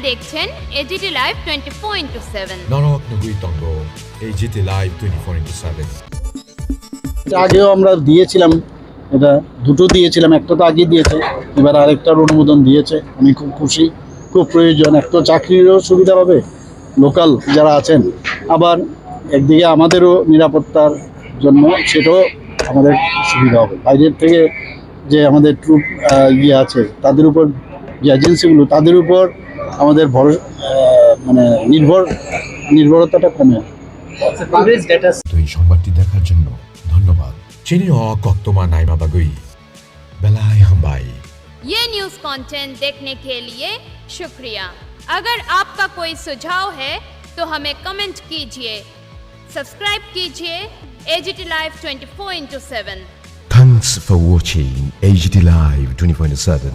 দেখছেন AGT live 24/7। নরক নগুই তঙ্গ AGT Live 24/7। আগেও আমরা দিয়েছিলাম, এটা দুটো দিয়েছিলাম, একটা তো আগে দিয়েছে, এবার আরেকটার অনুমোদন দিয়েছে। আমি খুব খুশি, খুব প্রয়োজন। একটা চাকরিরও সুবিধা হবে লোকাল যারা আছেন, আবার একদিকে আমাদেরও নিরাপত্তার জন্য সেটাও আমাদের সুবিধা হবে। বাইরের থেকে যে আমাদের ট্রুপ আছে তাদের উপর, যে এজেন্সিগুলো তাদের উপর আমাদের মানে নির্ভরতাটা কমে আসবে। তো এই সংবাদটি দেখার জন্য ধন্যবাদ। চিনি কক্তমা নাইমা বাগুই বেলাই হাম্বাই। ये न्यूज़ कंटेंट देखने के लिए शुक्रिया। अगर आपका कोई सुझाव है तो हमें कमेंट कीजिए, सब्सक्राइब कीजिए AGT live 24/7। Thanks for watching AGT Live 24/7.